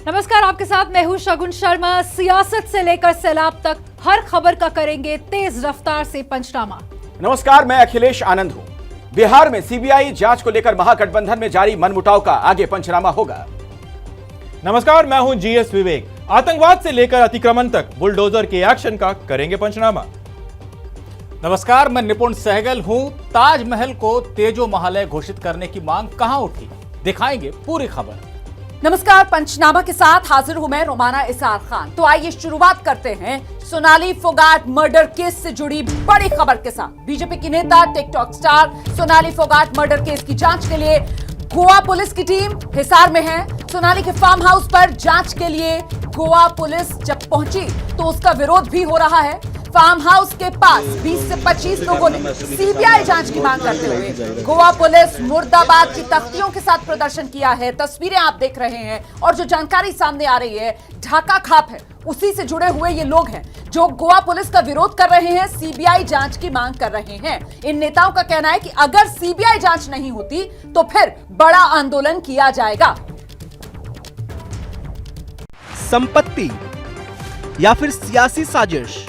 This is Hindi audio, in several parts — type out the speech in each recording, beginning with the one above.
नमस्कार, आपके साथ मैं हूं शगुन शर्मा। सियासत से लेकर सैलाब तक हर खबर का करेंगे तेज रफ्तार से पंचनामा। नमस्कार, मैं अखिलेश आनंद हूं। बिहार में सीबीआई जांच को लेकर महागठबंधन में जारी मनमुटाव का आगे पंचनामा होगा। नमस्कार, मैं हूं जीएस विवेक। आतंकवाद से लेकर अतिक्रमण तक बुलडोजर के एक्शन का करेंगे पंचनामा। नमस्कार, मैं निपुण सहगल हूं। ताजमहल को तेजो महालय घोषित करने की मांग कहां उठी, दिखाएंगे पूरी खबर। नमस्कार, पंचनामा के साथ हाजिर हूं मैं रोमाना इसार खान। तो आइए शुरुआत करते हैं सोनाली फोगाट मर्डर केस से जुड़ी बड़ी खबर के साथ। बीजेपी की नेता TikTok star Sonali Phogat murder case की जांच के लिए गोवा पुलिस की टीम हिसार में है। सोनाली के फार्म हाउस पर जांच के लिए गोवा पुलिस जब पहुंची तो उसका विरोध भी हो रहा है। फार्म हाउस के पास 20 से 25 लोगों ने सीबीआई जांच की मांग करते हुए गोवा पुलिस मुर्दाबाद की तख्तियों के साथ प्रदर्शन किया है। तस्वीरें आप देख रहे हैं और जो जानकारी सामने आ रही है ढाका खाप है, उसी से जुड़े हुए ये लोग हैं जो गोवा पुलिस का विरोध कर रहे हैं, सीबीआई जांच की मांग कर रहे हैं। इन नेताओं का कहना है कि अगर सीबीआई जांच नहीं होती तो फिर बड़ा आंदोलन किया जाएगा। संपत्ति या फिर सियासी साजिश,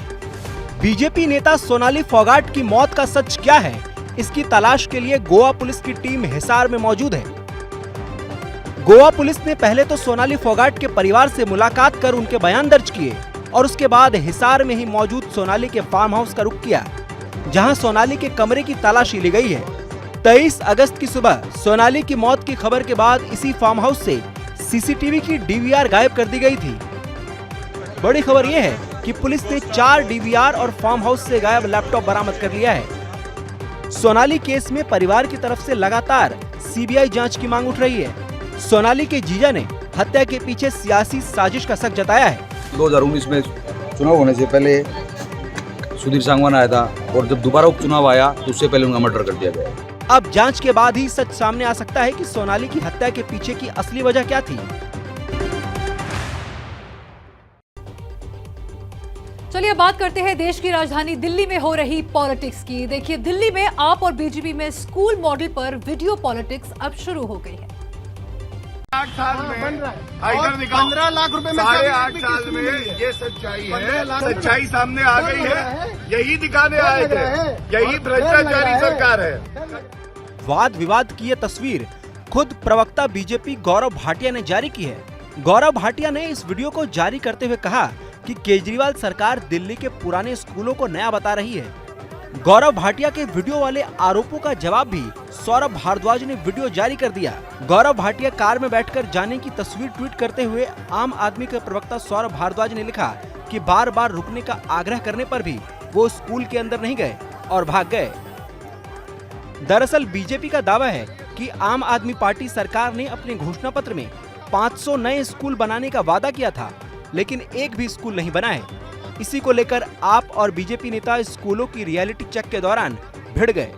बीजेपी नेता सोनाली फोगाट की मौत का सच क्या है, इसकी तलाश के लिए गोवा पुलिस की टीम हिसार में मौजूद है। गोवा पुलिस ने पहले तो सोनाली फोगाट के परिवार से मुलाकात कर उनके बयान दर्ज किए और उसके बाद हिसार में ही मौजूद सोनाली के फार्म हाउस का रुख किया, जहां सोनाली के कमरे की तलाशी ली गई है। 23 अगस्त की सुबह सोनाली की मौत की खबर के बाद इसी फार्म हाउस से सीसीटीवी की डीवीआर गायब कर दी गई थी। बड़ी खबर यह है कि पुलिस ने 4 डीवीआर और फार्म हाउस से गायब लैपटॉप बरामद कर लिया है। सोनाली केस में परिवार की तरफ से लगातार सीबीआई जांच की मांग उठ रही है। सोनाली के जीजा ने हत्या के पीछे सियासी साजिश का शक जताया है। 2019 में चुनाव होने से पहले सुधीर सांगवान आया था और जब दोबारा उपचुनाव आया तो उससे पहले उनका मर्डर कर दिया गया। अब जांच के बाद ही सच सामने आ सकता है कि सोनाली की हत्या के पीछे की असली वजह क्या थी। चलिए बात करते हैं देश की राजधानी दिल्ली में हो रही पॉलिटिक्स की। देखिए, दिल्ली में आप और बीजेपी में स्कूल मॉडल पर वीडियो पॉलिटिक्स अब शुरू हो गई है। 8 साल में 15 लाख रुपए में 8.5 साल में ये सच्चाई है। सच्चाई सामने आ गई है, यही दिखाने आए थे, यही भ्रष्टाचारी सरकार है। वाद विवाद की ये तस्वीर खुद प्रवक्ता बीजेपी गौरव भाटिया ने जारी की है। गौरव भाटिया ने इस वीडियो को जारी करते हुए कहा कि केजरीवाल सरकार दिल्ली के पुराने स्कूलों को नया बता रही है। गौरव भाटिया के वीडियो वाले आरोपों का जवाब भी सौरभ भारद्वाज ने वीडियो जारी कर दिया। गौरव भाटिया कार में बैठकर जाने की तस्वीर ट्वीट करते हुए आम आदमी के प्रवक्ता सौरभ भारद्वाज ने लिखा कि बार बार रुकने का आग्रह करने पर भी वो स्कूल के अंदर नहीं गए और भाग गए। दरअसल बीजेपी का दावा है कि आम आदमी पार्टी सरकार ने अपने घोषणा पत्र में 500 नए स्कूल बनाने का वादा किया था, लेकिन एक भी स्कूल नहीं बना है। इसी को लेकर आप और बीजेपी नेता स्कूलों की रियलिटी चेक के दौरान भिड़ गए।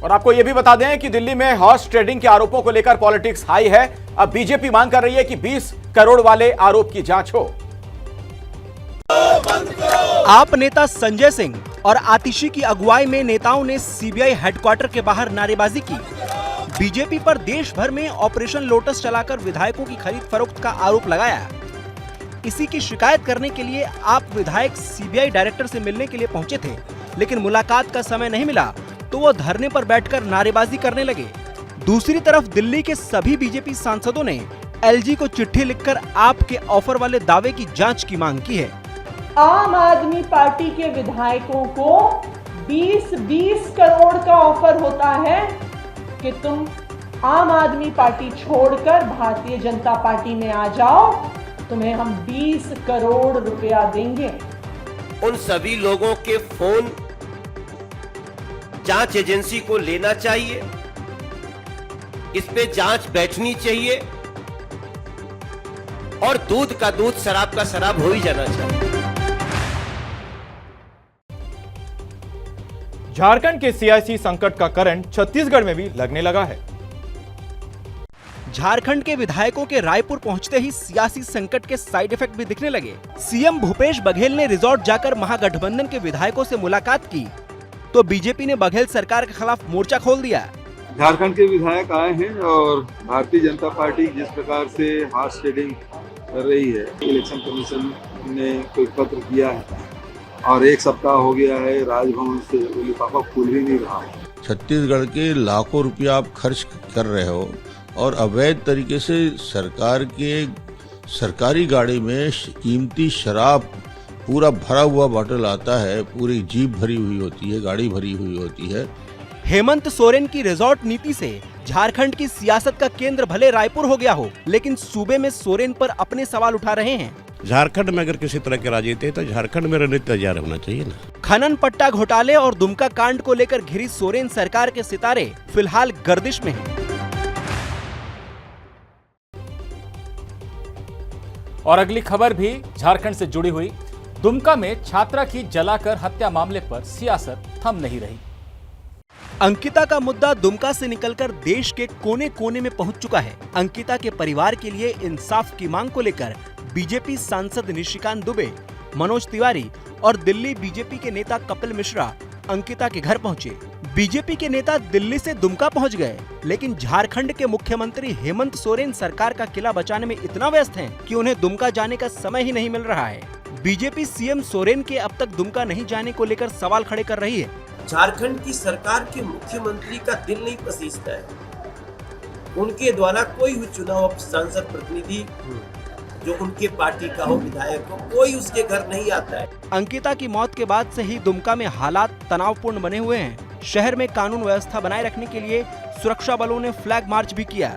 और आपको यह भी बता दें कि दिल्ली में हॉर्स ट्रेडिंग के आरोपों को लेकर पॉलिटिक्स हाई है। अब बीजेपी मांग कर रही है कि 20 करोड़ वाले आरोप की जांच हो। आप नेता संजय सिंह और आतिशी की अगुवाई में नेताओं ने सीबीआई हेडक्वार्टर के बाहर नारेबाजी की। बीजेपी पर देश भर में ऑपरेशन लोटस चलाकर विधायकों की खरीद फरोख्त का आरोप लगाया। इसी की शिकायत करने के लिए आप विधायक सीबीआई डायरेक्टर से मिलने के लिए पहुंचे थे, लेकिन मुलाकात का समय नहीं मिला तो वो धरने पर बैठकर नारेबाजी करने लगे। दूसरी तरफ दिल्ली के सभी बीजेपी सांसदों ने एलजी को चिट्ठी लिखकर आपके ऑफर वाले दावे की जांच की मांग की है। आम आदमी पार्टी के विधायकों को 20-20 करोड़ का ऑफर होता है कि तुम आम आदमी पार्टी छोड़कर भारतीय जनता पार्टी में आ जाओ, तुम्हें हम 20 करोड़ रुपया देंगे। उन सभी लोगों के फोन जांच एजेंसी को लेना चाहिए, इस पे जांच बैठनी चाहिए और दूध का दूध, शराब का शराब हो ही जाना चाहिए। झारखंड के सियासी संकट का करंट छत्तीसगढ़ में भी लगने लगा है। झारखंड के विधायकों के रायपुर पहुंचते ही सियासी संकट के साइड इफेक्ट भी दिखने लगे। सीएम भूपेश बघेल ने रिजॉर्ट जाकर महागठबंधन के विधायकों से मुलाकात की तो बीजेपी ने बघेल सरकार के खिलाफ मोर्चा खोल दिया। झारखंड के विधायक आए हैं और भारतीय जनता पार्टी जिस प्रकार से हॉर्स ट्रेडिंग कर रही है, इलेक्शन कमीशन ने कोई पत्र किया है और 1 सप्ताह हो गया है, राजभवन से वो लिफाफा खुल ही नहीं रहा। छत्तीसगढ़ के लाखों रुपया आप खर्च कर रहे हो और अवैध तरीके से सरकार के सरकारी गाड़ी में कीमती शराब पूरा भरा हुआ बॉटल आता है, पूरी जीप भरी हुई होती है, गाड़ी भरी हुई होती है। हेमंत सोरेन की रिजॉर्ट नीति से झारखंड की सियासत का केंद्र भले रायपुर हो गया हो, लेकिन सूबे में सोरेन पर अपने सवाल उठा रहे हैं। झारखंड में अगर किसी तरह के राजनीति है तो झारखंड में रणनीति तैयार होना चाहिए ना। खनन पट्टा घोटाले और दुमका कांड को लेकर घिरी सोरेन सरकार के सितारे फिलहाल गर्दिश में हैं। और अगली खबर भी झारखंड से जुड़ी हुई। दुमका में छात्रा की जलाकर हत्या मामले पर सियासत थम नहीं रही। अंकिता का मुद्दा दुमका से निकलकर देश के कोने कोने में पहुंच चुका है। अंकिता के परिवार के लिए इंसाफ की मांग को लेकर बीजेपी सांसद निशिकांत दुबे, मनोज तिवारी और दिल्ली बीजेपी के नेता कपिल मिश्रा अंकिता के घर पहुंचे। बीजेपी के नेता दिल्ली से दुमका पहुंच गए, लेकिन झारखंड के मुख्यमंत्री हेमंत सोरेन सरकार का किला बचाने में इतना व्यस्त हैं कि उन्हें दुमका जाने का समय ही नहीं मिल रहा है। बीजेपी सीएम सोरेन के अब तक दुमका नहीं जाने को लेकर सवाल खड़े कर रही है। झारखंड की सरकार के मुख्यमंत्री का दिल नहीं पसीजता है, उनके द्वारा कोई भी चुनाव सांसद प्रतिनिधि जो उनके पार्टी का हो, विधायक हो, कोई उसके घर नहीं आता है। अंकिता की मौत के बाद से ही दुमका में हालात तनावपूर्ण बने हुए हैं। शहर में कानून व्यवस्था बनाए रखने के लिए सुरक्षा बलों ने फ्लैग मार्च भी किया।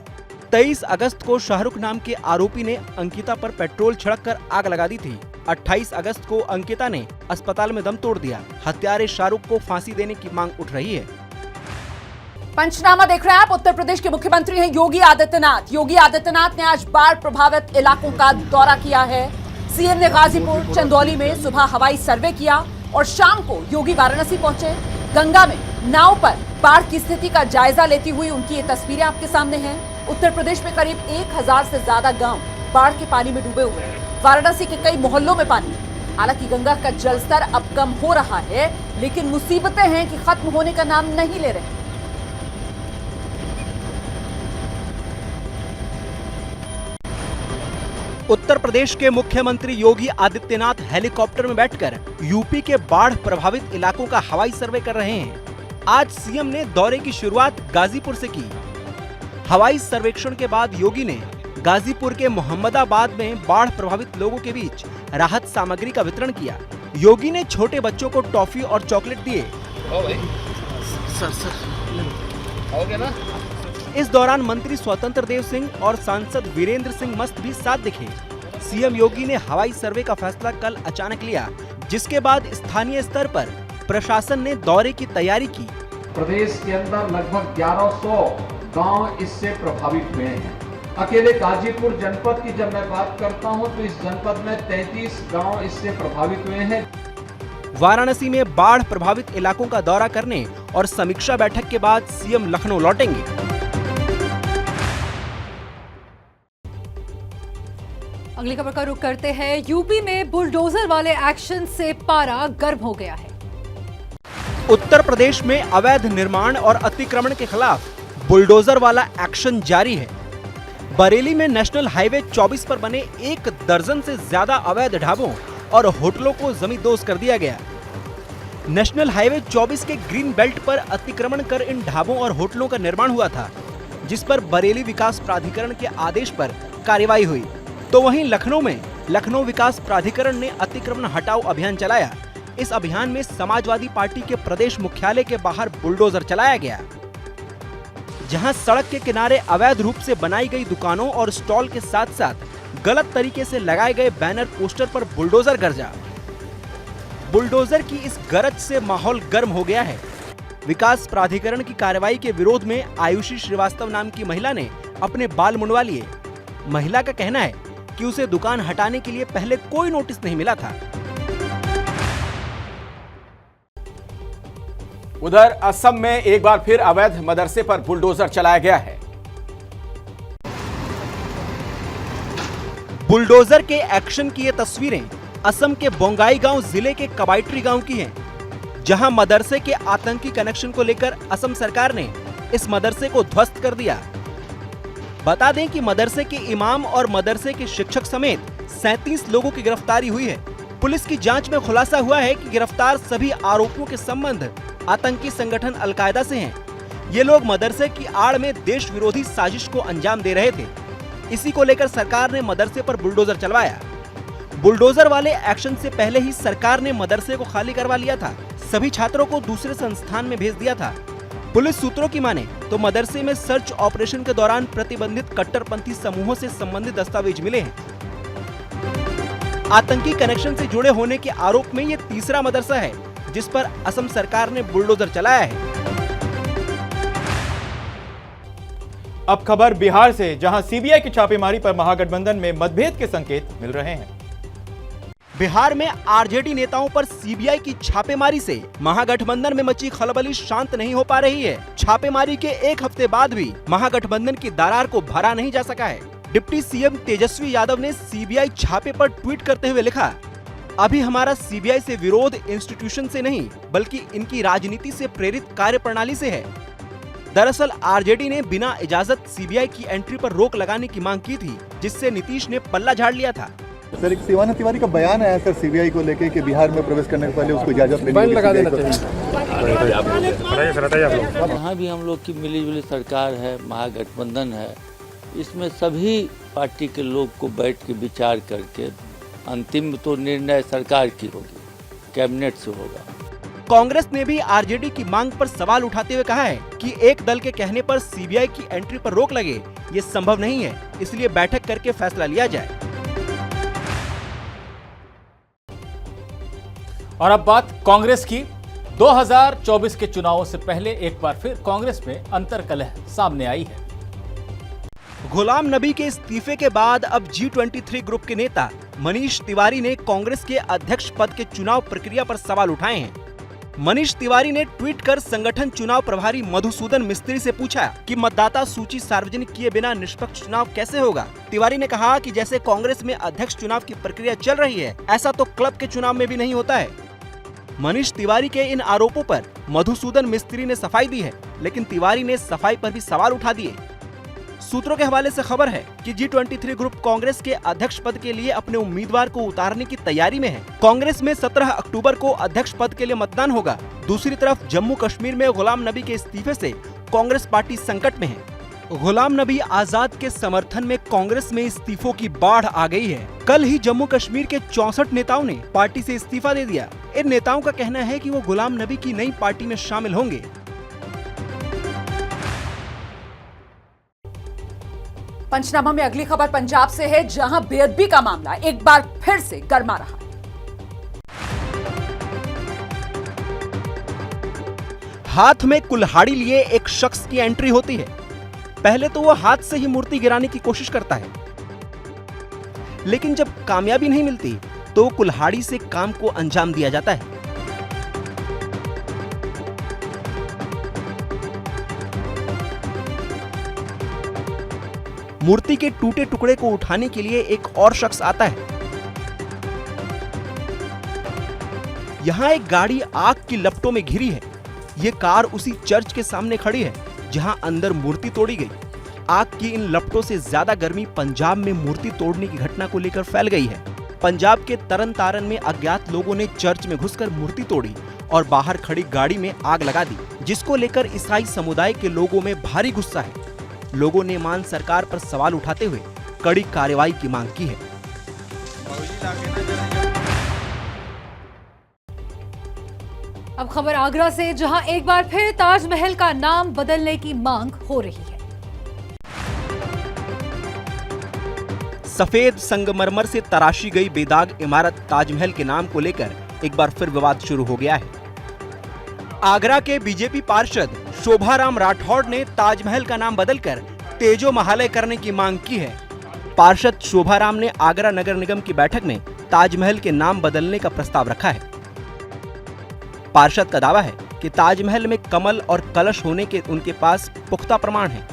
23 अगस्त को शाहरुख नाम के आरोपी ने अंकिता पर पेट्रोल छिड़ककर आग लगा दी थी। 28 अगस्त को अंकिता ने अस्पताल में दम तोड़ दिया। हत्यारे शाहरुख को फांसी देने की मांग उठ रही है। पंचनामा देख रहे हैं आप। उत्तर प्रदेश के मुख्यमंत्री हैं योगी आदित्यनाथ। योगी आदित्यनाथ ने आज बाढ़ प्रभावित इलाकों का दौरा किया है। सीएम ने गाजीपुर, चंदौली में सुबह हवाई सर्वे किया और शाम को योगी वाराणसी पहुंचे। गंगा में नाव पर बाढ़ की स्थिति का जायजा लेती हुई उनकी ये तस्वीरें आपके सामने हैं। उत्तर प्रदेश में करीब 1000 से ज्यादा गांव बाढ़ के पानी में डूबे हुए हैं। वाराणसी के कई मोहल्लों में पानी। हालांकि गंगा का जलस्तर अब कम हो रहा है, लेकिन मुसीबतें हैं कि खत्म होने का नाम नहीं ले रहे। उत्तर प्रदेश के मुख्यमंत्री योगी आदित्यनाथ हेलीकॉप्टर में बैठकर यूपी के बाढ़ प्रभावित इलाकों का हवाई सर्वे कर रहे हैं। आज सीएम ने दौरे की शुरुआत गाजीपुर से की। हवाई सर्वेक्षण के बाद योगी ने गाजीपुर के मोहम्मदाबाद में बाढ़ प्रभावित लोगों के बीच राहत सामग्री का वितरण किया। योगी ने छोटे बच्चों को टॉफी और चॉकलेट दिए। इस दौरान मंत्री स्वतंत्र देव सिंह और सांसद वीरेंद्र सिंह मस्त भी साथ दिखे। सीएम योगी ने हवाई सर्वे का फैसला कल अचानक लिया, जिसके बाद स्थानीय स्तर पर प्रशासन ने दौरे की तैयारी की। प्रदेश के अंदर लगभग 1100 गांव इससे प्रभावित हुए हैं। अकेले गाजीपुर जनपद की जब मैं बात करता हूं तो इस जनपद में 33 गांव इससे प्रभावित हुए हैं। वाराणसी में बाढ़ प्रभावित इलाकों का दौरा करने और समीक्षा बैठक के बाद सीएम लखनऊ लौटेंगे। अगली खबर का रुख करते हैं। यूपी में बुलडोजर वाले एक्शन से पारा गर्म हो गया है। उत्तर प्रदेश में अवैध निर्माण और अतिक्रमण के खिलाफ बुलडोजर वाला एक्शन जारी है। बरेली में नेशनल हाईवे 24 पर बने 1 दर्जन से ज्यादा अवैध ढाबों और होटलों को जमींदोज कर दिया गया। नेशनल हाईवे 24 के ग्रीन बेल्ट पर अतिक्रमण कर इन ढाबों और होटलों का निर्माण हुआ था, जिस पर बरेली विकास प्राधिकरण के आदेश पर कार्रवाई हुई। तो वहीं लखनऊ में लखनऊ विकास प्राधिकरण ने अतिक्रमण हटाओ अभियान चलाया। इस अभियान में समाजवादी पार्टी के प्रदेश मुख्यालय के बाहर बुलडोजर चलाया गया, जहां सड़क के किनारे अवैध रूप से बनाई गई दुकानों और स्टॉल के साथ साथ गलत तरीके से लगाए गए बैनर पोस्टर पर बुलडोजर गरजा। बुलडोजर की इस गरज से माहौल गर्म हो गया है। विकास प्राधिकरण की कार्रवाई के विरोध में आयुषी श्रीवास्तव नाम की महिला ने अपने बाल मुंडवा लिए। महिला का कहना है कि उसे दुकान हटाने के लिए पहले कोई नोटिस नहीं मिला था। उधर असम में एक बार फिर अवैध मदरसे पर बुलडोजर चलाया गया है। बुलडोजर के एक्शन की ये तस्वीरें असम के बोंगाईगांव जिले के कबाइट्री गांव की हैं, जहां मदरसे के आतंकी कनेक्शन को लेकर असम सरकार ने इस मदरसे को ध्वस्त कर दिया। बता दें कि मदरसे के इमाम और मदरसे के शिक्षक समेत 37 लोगों की गिरफ्तारी हुई है। पुलिस की जांच में खुलासा हुआ है कि गिरफ्तार सभी आरोपियों के संबंध आतंकी संगठन अलकायदा से हैं। ये लोग मदरसे की आड़ में देश विरोधी साजिश को अंजाम दे रहे थे। इसी को लेकर सरकार ने मदरसे पर बुलडोजर चलवाया। बुलडोजर वाले एक्शन से पहले ही सरकार ने मदरसे को खाली करवा लिया था। सभी छात्रों को दूसरे संस्थान में भेज दिया था। पुलिस सूत्रों की माने तो मदरसे में सर्च ऑपरेशन के दौरान प्रतिबंधित कट्टरपंथी समूहों से संबंधित दस्तावेज मिले हैं। आतंकी कनेक्शन से जुड़े होने के आरोप में ये तीसरा मदरसा है जिस पर असम सरकार ने बुलडोजर चलाया है। अब खबर बिहार से, जहां सीबीआई की छापेमारी पर महागठबंधन में मतभेद के संकेत मिल रहे हैं। बिहार में आरजेडी नेताओं पर सीबीआई की छापेमारी से महागठबंधन में मची खलबली शांत नहीं हो पा रही है। छापेमारी के एक हफ्ते बाद भी महागठबंधन की दरार को भरा नहीं जा सका है। डिप्टी सीएम तेजस्वी यादव ने सीबीआई छापे पर ट्वीट करते हुए लिखा, अभी हमारा सीबीआई से विरोध इंस्टीट्यूशन से नहीं बल्कि इनकी राजनीति से प्रेरित कार्यप्रणाली से है। दरअसल आरजेडी ने बिना इजाजत सीबीआई की एंट्री पर रोक लगाने की मांग की थी, जिससे नीतीश ने पल्ला झाड़ लिया था। सर, एक शिवानंद तिवारी का बयान आया सर सीबीआई को लेकर कि बिहार में प्रवेश करने से पहले उसको इजाजत लेनी होगी। लगा देना चाहिए। यहाँ भी हम लोग की मिलीजुली सरकार है, महागठबंधन है। इसमें सभी पार्टी के लोग को बैठ के विचार करके अंतिम तो निर्णय सरकार की होगी, कैबिनेट से होगा। कांग्रेस ने भी आरजेडी की मांग पर सवाल उठाते हुए कहा है कि एक दल के कहने पर सीबीआई की एंट्री पर रोक लगे, ये संभव नहीं है, इसलिए बैठक करके फैसला लिया जाए। और अब बात कांग्रेस की। 2024 के चुनावों से पहले एक बार फिर कांग्रेस में अंतर्कलह सामने आई है। गुलाम नबी के इस्तीफे के बाद अब G23 ग्रुप के नेता मनीष तिवारी ने कांग्रेस के अध्यक्ष पद के चुनाव प्रक्रिया पर सवाल उठाए हैं। मनीष तिवारी ने ट्वीट कर संगठन चुनाव प्रभारी मधुसूदन मिस्त्री से पूछा कि मतदाता सूची सार्वजनिक किए बिना निष्पक्ष चुनाव कैसे होगा। तिवारी ने कहा कि जैसे कांग्रेस में अध्यक्ष चुनाव की प्रक्रिया चल रही है, ऐसा तो क्लब के चुनाव में भी नहीं होता है। मनीष तिवारी के इन आरोपों पर मधुसूदन मिस्त्री ने सफाई दी है, लेकिन तिवारी ने सफाई पर भी सवाल उठा दिए। सूत्रों के हवाले से खबर है कि G23 ग्रुप कांग्रेस के अध्यक्ष पद के लिए अपने उम्मीदवार को उतारने की तैयारी में है। कांग्रेस में 17 अक्टूबर को अध्यक्ष पद के लिए मतदान होगा। दूसरी तरफ जम्मू कश्मीर में गुलाम नबी के इस्तीफे से कांग्रेस पार्टी संकट में है। गुलाम नबी आजाद के समर्थन में कांग्रेस में इस्तीफों की बाढ़ आ गई है। कल ही जम्मू कश्मीर के 64 नेताओं ने पार्टी से इस्तीफा दे दिया। इन नेताओं का कहना है कि वो गुलाम नबी की नई पार्टी में शामिल होंगे। पंचनामा में अगली खबर पंजाब से है, जहां बेअदबी का मामला एक बार फिर से गर्मा रहा। हाथ में कुल्हाड़ी लिए एक शख्स की एंट्री होती है। पहले तो वो हाथ से ही मूर्ति गिराने की कोशिश करता है, लेकिन जब कामयाबी नहीं मिलती तो कुल्हाड़ी से काम को अंजाम दिया जाता है। मूर्ति के टूटे टुकड़े को उठाने के लिए एक और शख्स आता है। यहाँ एक गाड़ी आग की लपटों में घिरी है। ये कार उसी चर्च के सामने खड़ी है जहां अंदर मूर्ति तोड़ी गई। आग की इन लपटों से ज्यादा गर्मी पंजाब में मूर्ति तोड़ने की घटना को लेकर फैल गई है। पंजाब के तरन तारन में अज्ञात लोगों ने चर्च में घुसकर मूर्ति तोड़ी और बाहर खड़ी गाड़ी में आग लगा दी, जिसको लेकर ईसाई समुदाय के लोगों में भारी गुस्सा है। लोगों ने मान सरकार पर सवाल उठाते हुए कड़ी कार्रवाई की मांग की है। अब खबर आगरा से, जहां एक बार फिर ताजमहल का नाम बदलने की मांग हो रही है। सफेद संगमरमर से तराशी गई बेदाग इमारत ताजमहल के नाम को लेकर एक बार फिर विवाद शुरू हो गया है। आगरा के बीजेपी पार्षद शोभाराम राठौड़ ने ताजमहल का नाम बदलकर तेजो महालय करने की मांग की है। पार्षद शोभाराम ने आगरा नगर निगम की बैठक में ताजमहल के नाम बदलने का प्रस्ताव रखा है। पार्षद का दावा है कि ताजमहल में कमल और कलश होने के उनके पास पुख्ता प्रमाण हैं।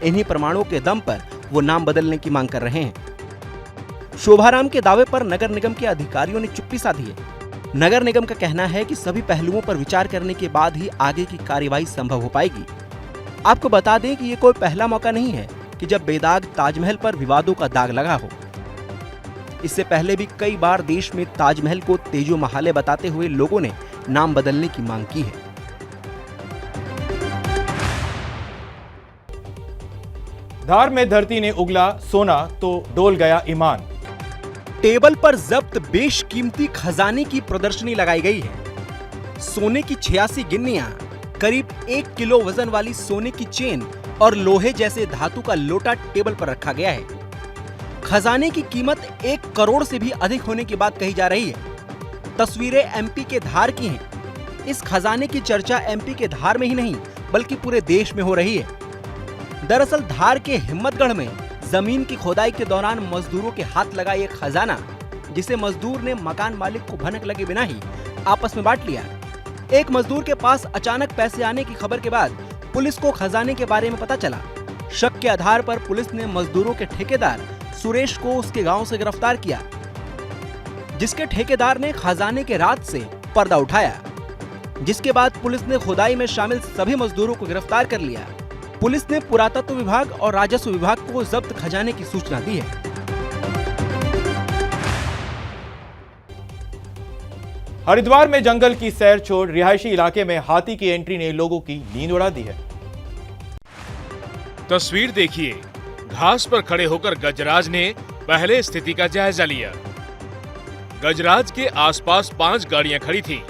इन्हीं प्रमाणों के दम पर वो नाम बदलने की मांग कर रहे हैं। शोभाराम के दावे पर नगर निगम के अधिकारियों ने चुप्पी साधी है। नगर निगम का कहना है कि सभी पहलुओं पर विचार करने के बाद ही आगे की कार्यवाही संभव हो पाएगी। आपको बता दें कि ये कोई पहला मौका नहीं है कि जब बेदाग ताजमहल पर विवादों का दाग लगा हो। इससे पहले भी कई बार देश में ताजमहल को तेजो महाले बताते हुए लोगों ने नाम बदलने की मांग की है। धार में धरती ने उगला सोना तो डोल गया ईमान। टेबल पर जब्त बेशकीमती खजाने की प्रदर्शनी लगाई गई है। सोने की 86 गिन्नियां, करीब 1 किलो वजन वाली सोने की चेन और लोहे जैसे धातु का लोटा टेबल पर रखा गया है। खजाने की कीमत 1 करोड़ से भी अधिक होने की बात कही जा रही है। तस्वीरें एमपी के धार की हैं। इस खजाने की चर्चा एमपी के धार में ही नहीं बल्कि पूरे देश में हो रही है। दरअसल धार के हिम्मतगढ़ में जमीन की खोदाई के दौरान मजदूरों के हाथ लगा ये खजाना, जिसे मजदूर ने मकान मालिक को भनक लगे बिना ही आपस में बांट लिया। एक मजदूर के पास अचानक पैसे आने की खबर के बाद पुलिस को खजाने के बारे में पता चला। शक के आधार पर पुलिस ने मजदूरों के ठेकेदार सुरेश को उसके गांव से गिरफ्तार किया, जिसके ठेकेदार ने खजाने के राज से पर्दा उठाया, जिसके बाद पुलिस ने खुदाई में शामिल सभी मजदूरों को गिरफ्तार कर लिया। पुलिस ने पुरातत्व विभाग और राजस्व विभाग को जब्त खजाने की सूचना दी है। हरिद्वार में जंगल की सैर छोड़ रिहायशी इलाके में हाथी की एंट्री ने लोगों की नींद उड़ा दी है। तस्वीर देखिए, घास पर खड़े होकर गजराज ने पहले स्थिति का जायजा लिया। गजराज के आसपास 5 गाड़ियां खड़ी थीं।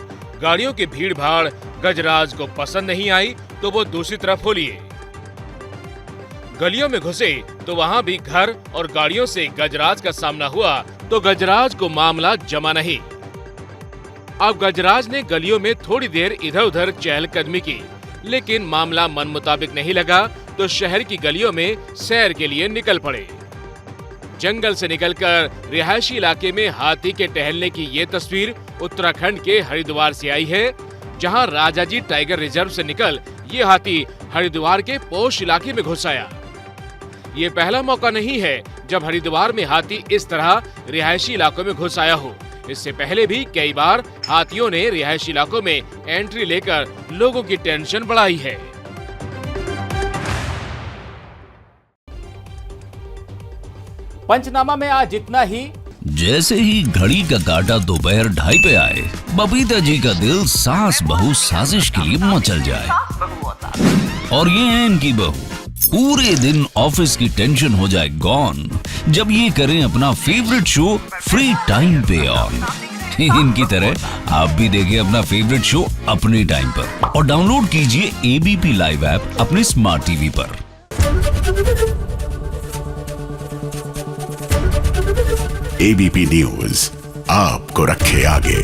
गाड़ियों की भीड़ भाड़ गजराज को पसंद नहीं आई तो वो दूसरी तरफ हो लिए। गलियों में घुसे तो वहां भी घर और गाड़ियों से गजराज का सामना हुआ तो गजराज को मामला जमा नहीं। अब गजराज ने गलियों में थोड़ी देर इधर उधर चहलकदमी की, लेकिन मामला मन मुताबिक नहीं लगा तो शहर की गलियों में सैर के लिए निकल पड़े। जंगल से निकलकर रिहायशी इलाके में हाथी के टहलने की ये तस्वीर उत्तराखंड के हरिद्वार से आई है, जहां राजाजी टाइगर रिजर्व से निकल ये हाथी हरिद्वार के पोश इलाके में घुस आया। ये पहला मौका नहीं है जब हरिद्वार में हाथी इस तरह रिहायशी इलाकों में घुस आया हो। इससे पहले भी कई बार हाथियों ने रिहायशी इलाकों में एंट्री लेकर लोगों की टेंशन बढ़ाई है। पंचनामा में आज इतना ही। जैसे ही घड़ी का काटा दोपहर 2:30 पे आए, बबीता जी का दिल सास बहू साजिश के लिए मचल जाए। और ये है इनकी बहू, पूरे दिन ऑफिस की टेंशन हो जाए गॉन जब ये करें अपना फेवरेट शो फ्री टाइम पे ऑन। इनकी तरह आप भी देखिए अपना फेवरेट शो अपने टाइम पर और डाउनलोड कीजिए एबीपी लाइव ऐप अपने स्मार्ट टीवी पर। एबीपी न्यूज आपको रखे आगे।